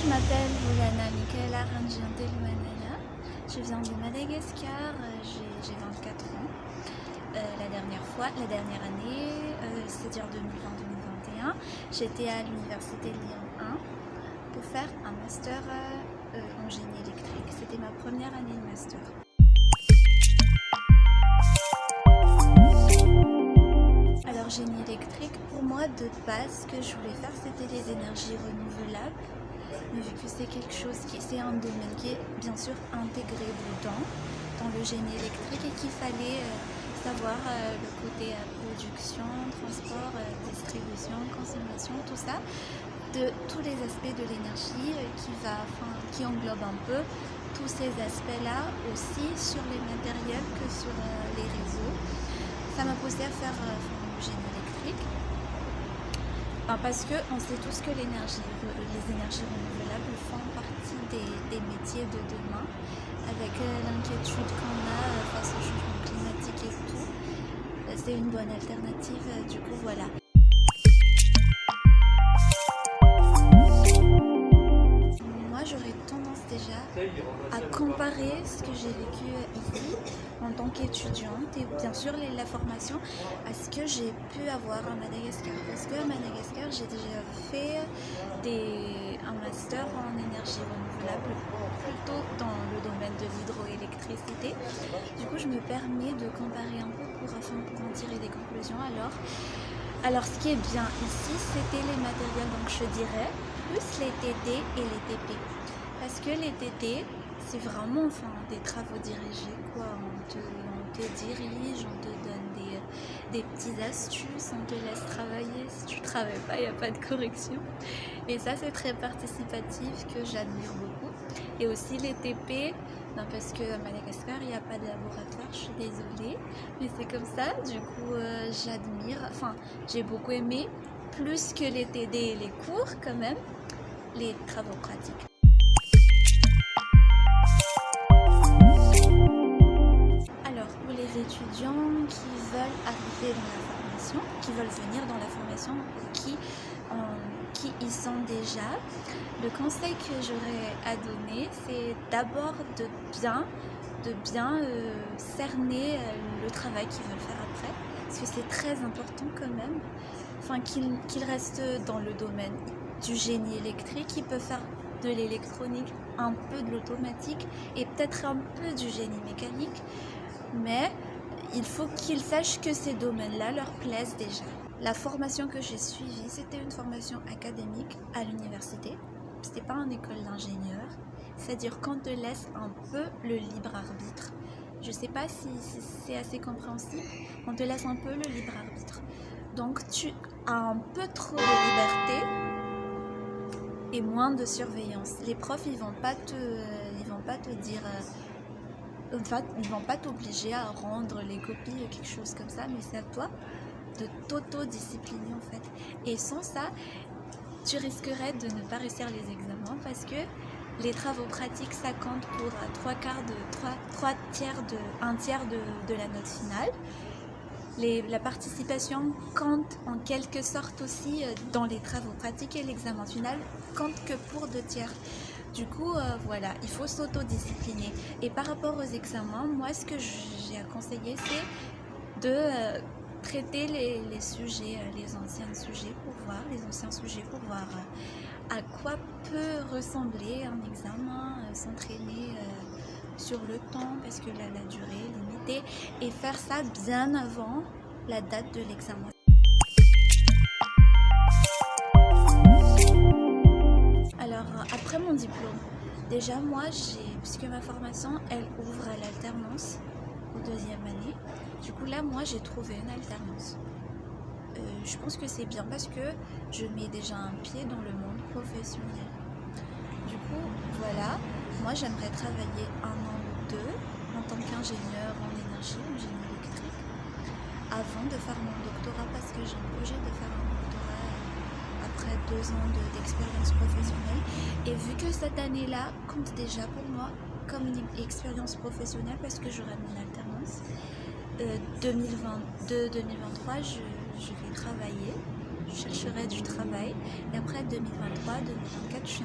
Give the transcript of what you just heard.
Je m'appelle Volana Michaela Rangiante-Luanaya. Je viens de Madagascar, j'ai 24 ans. La dernière année, c'est-à-dire 2020-2021, j'étais à l'université Lyon 1 pour faire un master en génie électrique. C'était ma première année de master. Alors génie électrique, pour moi de base, ce que je voulais faire c'était les énergies renouvelables. Mais vu que c'est quelque chose c'est un domaine qui est bien sûr intégré dans le génie électrique et qu'il fallait savoir le côté production, transport, distribution, consommation, tout ça, de tous les aspects de l'énergie qui englobe un peu tous ces aspects-là aussi sur les matériels que sur les réseaux. Ça m'a poussé à faire le génie électrique. Parce qu'on sait tous que les énergies renouvelables font partie des métiers de demain, avec l'inquiétude qu'on a face au changement climatique et tout. C'est une bonne alternative, du coup voilà. Moi j'aurais tendance déjà à comparer ce que j'ai vécu ici en tant qu'étudiante et bien sûr la formation à ce que j'ai pu avoir à Madagascar, parce qu'à Madagascar j'ai déjà fait un master en énergie renouvelable plutôt dans le domaine de l'hydroélectricité. Du coup je me permets de comparer un peu pour en tirer des conclusions. Alors ce qui est bien ici c'était les matériels, donc je dirais plus les TD et les TP, parce que les TD c'est vraiment des travaux dirigés quoi. On te dirige, on te donne des petites astuces, on te laisse travailler. Si tu travailles pas, il n'y a pas de correction. Et ça, c'est très participatif que j'admire beaucoup. Et aussi les TP, parce qu'à Madagascar, il n'y a pas de laboratoire, je suis désolée. Mais c'est comme ça, du coup, j'ai beaucoup aimé, plus que les TD et les cours quand même, les travaux pratiques. Étudiants qui veulent arriver dans la formation, qui veulent venir dans la formation ou qui y sont déjà, le conseil que j'aurais à donner, c'est d'abord de bien cerner le travail qu'ils veulent faire après, parce que c'est très important quand même, qu'ils restent dans le domaine du génie électrique. Ils peuvent faire de l'électronique, un peu de l'automatique et peut-être un peu du génie mécanique, mais il faut qu'ils sachent que ces domaines-là leur plaisent déjà. La formation que j'ai suivie, c'était une formation académique à l'université. C'était pas une école d'ingénieur. C'est-à-dire qu'on te laisse un peu le libre arbitre. Je sais pas si c'est assez compréhensible. On te laisse un peu le libre arbitre. Donc tu as un peu trop de liberté et moins de surveillance. Les profs, ils vont pas te dire... ils vont pas t'obliger à rendre les copies ou quelque chose comme ça, mais c'est à toi de t'auto-discipliner en fait. Et sans ça, tu risquerais de ne pas réussir les examens, parce que les travaux pratiques, ça compte pour un tiers de la note finale. La participation compte en quelque sorte aussi dans les travaux pratiques, et l'examen final compte que pour 2 tiers. Du coup, il faut s'autodiscipliner. Et par rapport aux examens, moi, ce que j'ai à conseiller, c'est de traiter les sujets, les anciens sujets pour voir à quoi peut ressembler un examen, s'entraîner sur le temps, parce que la durée est limitée, et faire ça bien avant la date de l'examen. Après mon diplôme, déjà moi puisque ma formation elle ouvre à l'alternance aux 2e année, du coup là moi j'ai trouvé une alternance. Je pense que c'est bien parce que je mets déjà un pied dans le monde professionnel. Du coup voilà, moi j'aimerais travailler 1 an ou 2 en tant qu'ingénieur en énergie, en génie électrique, avant de faire mon doctorat, parce que j'ai un projet de faire un doctorat après 2 ans d'expérience professionnelle. Et vu que cette année-là compte déjà pour moi comme une expérience professionnelle, parce que j'aurai mon alternance, 2022-2023, je vais travailler, je chercherai du travail. Et après 2023-2024, je suis